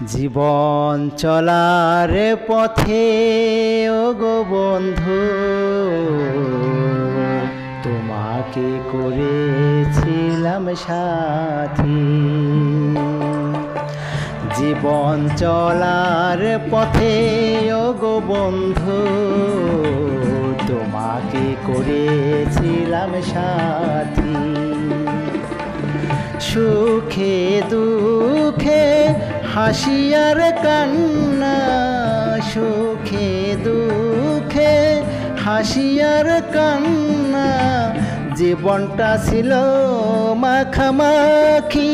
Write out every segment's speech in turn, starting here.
জীবন চলার পথে ওগো বন্ধু, তোমাকে করেছিলাম সাথী। জীবন চলার পথে ওগো বন্ধু, তোমাকে করেছিলাম সাথী। সুখে দুঃখে হাসি আর কান্না, সুখে দুঃখে হাসি আর কান্না, জীবনটা ছিল মাখামাখি।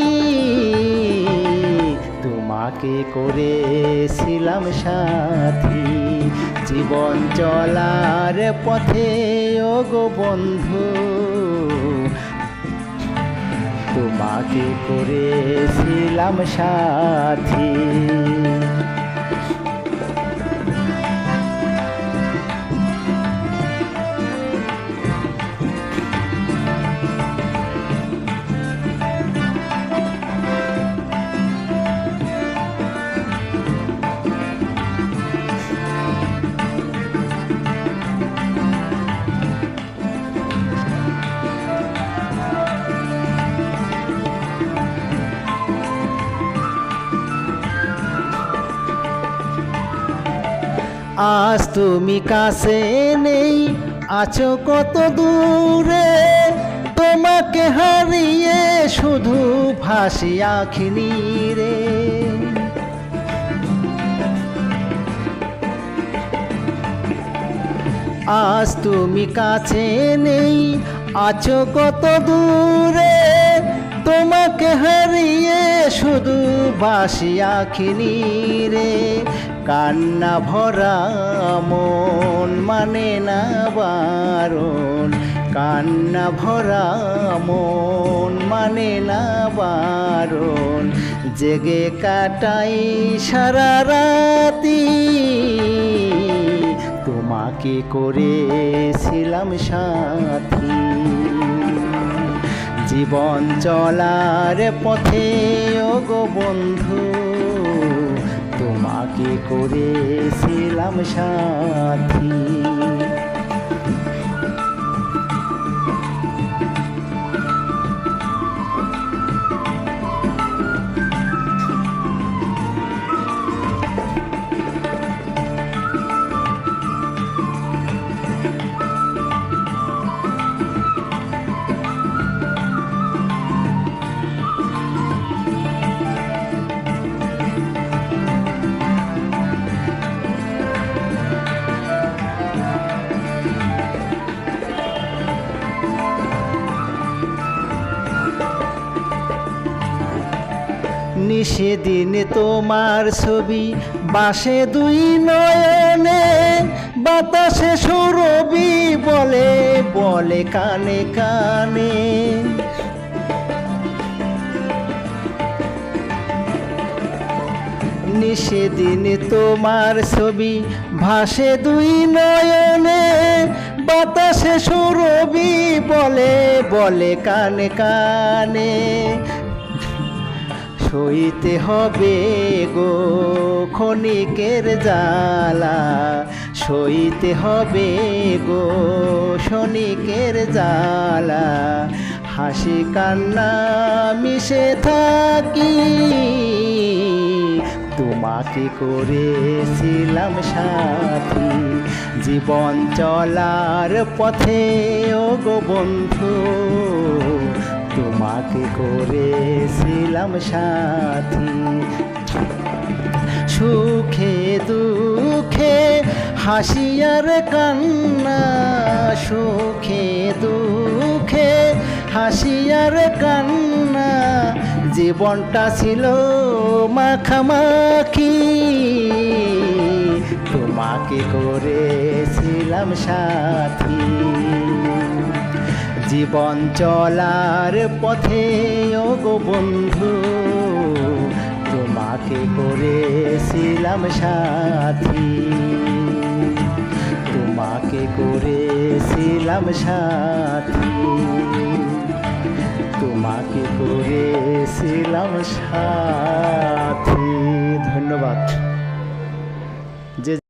তোমাকে করেছিলাম সাথী। জীবন চলার পথে ওগো বন্ধু, তোমাকে করেছিলাম সাথী। আজ তুমি কাছে নেই, আছো কত দূরে, তোমাকে হারিয়ে শুধু ভাসি আঁখি নীরে। আজ তুমি কাছে নেই, আছো কত দূরে, তোমাকে হারিয়ে শুধু ভাসি আঁখি নীরে। কান্না ভরা মন মানে না বারণ, কান্না ভরা মন মানে না বারণ, জেগে কাটাই সারা রাতি। তোমাকে করেছিলাম সাথী। জীবন চলার পথে ওগো বন্ধু, তোমাকে করেছিলাম সাথী। নিষেদিন তোমার ছবি বাসে দুই নয়নে, বাতাসে সুরবি বলে বলে কানে কানে। নিষেদিন তোমার ছবি ভাসে দুই নয়নে, বাতাসে সুরবি বলে বলে কানে কানে। সইতে হবে গো ক্ষণিকের জ্বালা, সইতে হবে গো ক্ষণিকের জ্বালা, হাসি কান্না মিশে থাকি। তোমাকে করেছিলাম সাথী। জীবন চলার পথে ওগো বন্ধু, তোমাকে করেছিলাম সাথী। সুখে দুঃখে হাসি আর কান্না, সুখে দুঃখে হাসি আর কান্না, জীবনটা ছিল মাখামাখি। তোমাকে করেছিলাম সাথী। জীবন চলার পথে ওগো বন্ধু, তোমাকে করেছিলাম সাথী। তোমাকে করেছিলাম সাথী। তোমাকে করেছিলাম সাথী। ধন্যবাদ। ধন্যবাদ। যে